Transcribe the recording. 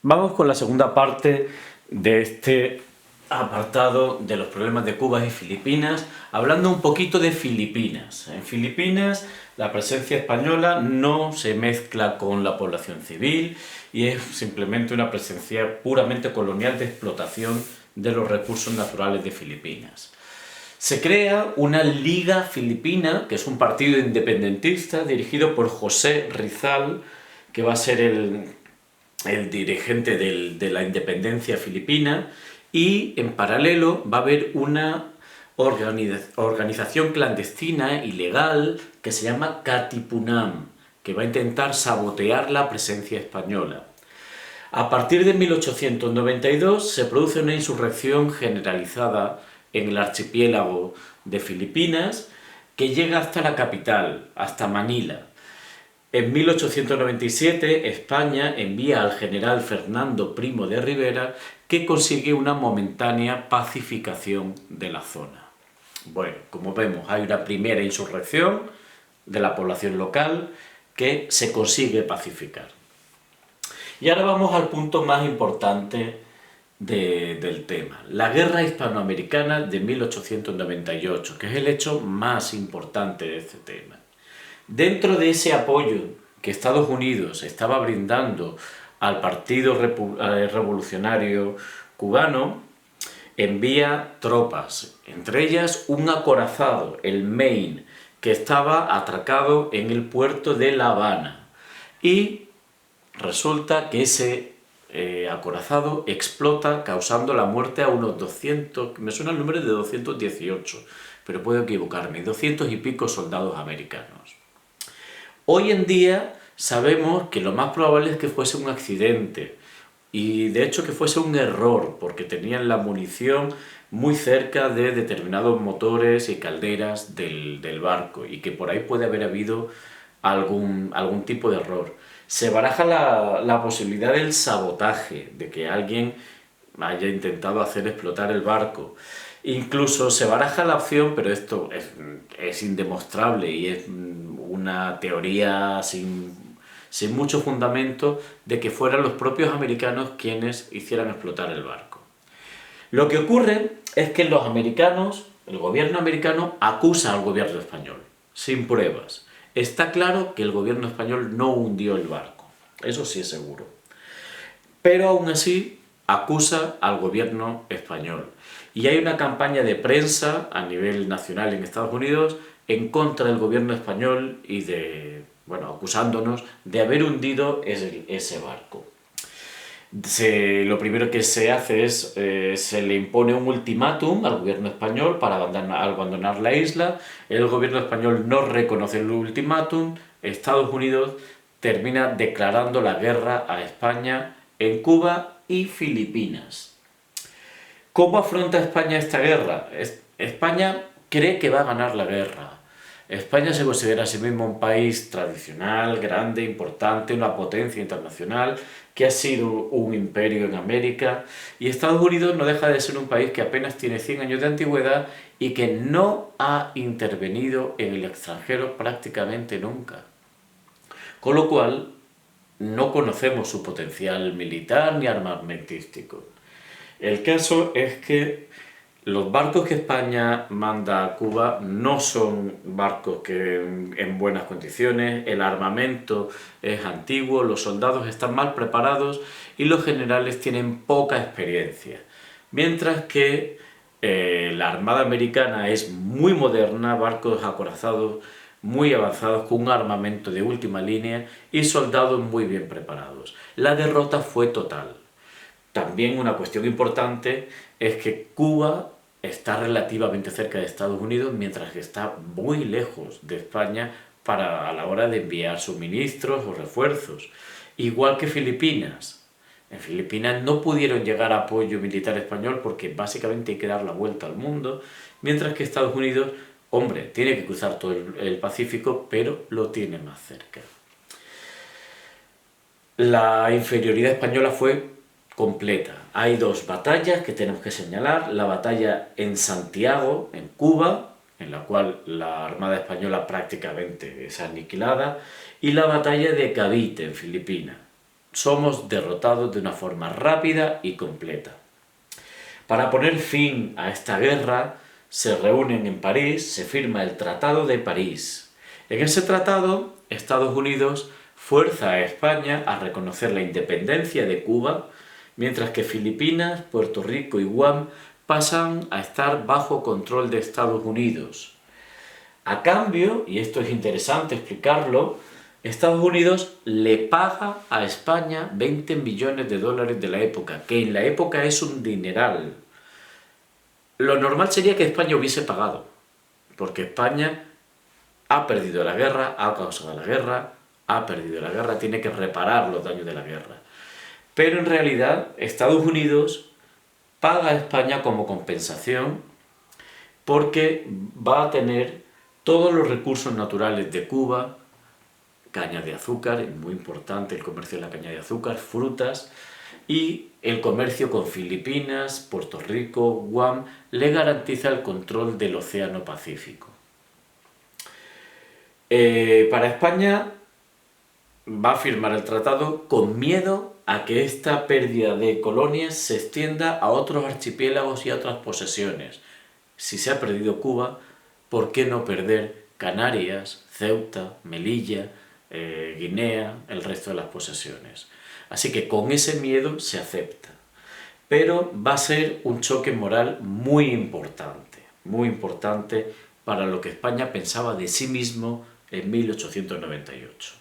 Vamos con la segunda parte de este apartado de los problemas de Cuba y Filipinas, hablando un poquito de Filipinas. En Filipinas la presencia española no se mezcla con la población civil y es simplemente una presencia puramente colonial de explotación de los recursos naturales de Filipinas. Se crea una Liga Filipina, que es un partido independentista dirigido por José Rizal, que va a ser el dirigente de la independencia filipina, y en paralelo va a haber una organización clandestina, ilegal, que se llama Katipunan, que va a intentar sabotear la presencia española. A partir de 1892 se produce una insurrección generalizada en el archipiélago de Filipinas que llega hasta la capital, hasta Manila. En 1897 España envía al general Fernando Primo de Rivera, que consigue una momentánea pacificación de la zona. Bueno, como vemos, hay una primera insurrección de la población local que se consigue pacificar. Y ahora vamos al punto más importante del tema, la Guerra Hispanoamericana de 1898, que es el hecho más importante de este tema. Dentro de ese apoyo que Estados Unidos estaba brindando al Partido Revolucionario Cubano, envía tropas, entre ellas un acorazado, el Maine, que estaba atracado en el puerto de La Habana. Y resulta que ese acorazado explota, causando la muerte a unos 200, me suena el número de 218, pero puedo equivocarme, 200 y pico soldados americanos. Hoy en día sabemos que lo más probable es que fuese un accidente, y de hecho que fuese un error, porque tenían la munición muy cerca de determinados motores y calderas del barco, y que por ahí puede haber habido algún tipo de error. Se baraja la posibilidad del sabotaje, de que alguien haya intentado hacer explotar el barco. Incluso se baraja la opción, pero esto es indemostrable y es una teoría sin mucho fundamento, de que fueran los propios americanos quienes hicieran explotar el barco. Lo que ocurre es que los americanos, el gobierno americano, acusa al gobierno español, sin pruebas. Está claro que el gobierno español no hundió el barco, eso sí es seguro. Pero aún así acusa al gobierno español. Y hay una campaña de prensa a nivel nacional en Estados Unidos en contra del gobierno español y acusándonos de haber hundido ese barco. Lo primero que se hace es, se le impone un ultimátum al gobierno español para abandonar la isla. El gobierno español no reconoce el ultimátum. Estados Unidos termina declarando la guerra a España en Cuba y Filipinas. ¿Cómo afronta España esta guerra? España cree que va a ganar la guerra. España se considera a sí mismo un país tradicional, grande, importante, una potencia internacional, que ha sido un imperio en América, y Estados Unidos no deja de ser un país que apenas tiene 100 años de antigüedad y que no ha intervenido en el extranjero prácticamente nunca. Con lo cual, no conocemos su potencial militar ni armamentístico. El caso es que los barcos que España manda a Cuba no son barcos que en buenas condiciones, el armamento es antiguo, los soldados están mal preparados y los generales tienen poca experiencia. Mientras que la Armada Americana es muy moderna, barcos acorazados muy avanzados con un armamento de última línea y soldados muy bien preparados. La derrota fue total. También una cuestión importante es que Cuba está relativamente cerca de Estados Unidos, mientras que está muy lejos de España a la hora de enviar suministros o refuerzos. Igual que Filipinas. En Filipinas no pudieron llegar a apoyo militar español porque básicamente hay que dar la vuelta al mundo, mientras que Estados Unidos, hombre, tiene que cruzar todo el Pacífico, pero lo tiene más cerca. La inferioridad española fue completa. Hay dos batallas que tenemos que señalar: la batalla en Santiago, en Cuba, en la cual la Armada Española prácticamente es aniquilada, y la batalla de Cavite, en Filipinas. somos derrotados de una forma rápida y completa. Para poner fin a esta guerra, se reúnen en París, se firma el Tratado de París. En ese tratado, Estados Unidos fuerza a España a reconocer la independencia de Cuba, mientras que Filipinas, Puerto Rico y Guam pasan a estar bajo control de Estados Unidos. A cambio, y esto es interesante explicarlo, Estados Unidos le paga a España 20 millones de dólares de la época, que en la época es un dineral. Lo normal sería que España hubiese pagado, porque España ha perdido la guerra, ha causado la guerra, ha perdido la guerra, tiene que reparar los daños de la guerra. Pero en realidad Estados Unidos paga a España como compensación porque va a tener todos los recursos naturales de Cuba, caña de azúcar, es muy importante el comercio de la caña de azúcar, frutas, y el comercio con Filipinas, Puerto Rico, Guam, le garantiza el control del Océano Pacífico. Para España va a firmar el tratado con miedo a que esta pérdida de colonias se extienda a otros archipiélagos y a otras posesiones. Si se ha perdido Cuba, ¿por qué no perder Canarias, Ceuta, Melilla, Guinea, el resto de las posesiones? Así que con ese miedo se acepta. Pero va a ser un choque moral muy importante para lo que España pensaba de sí mismo en 1898.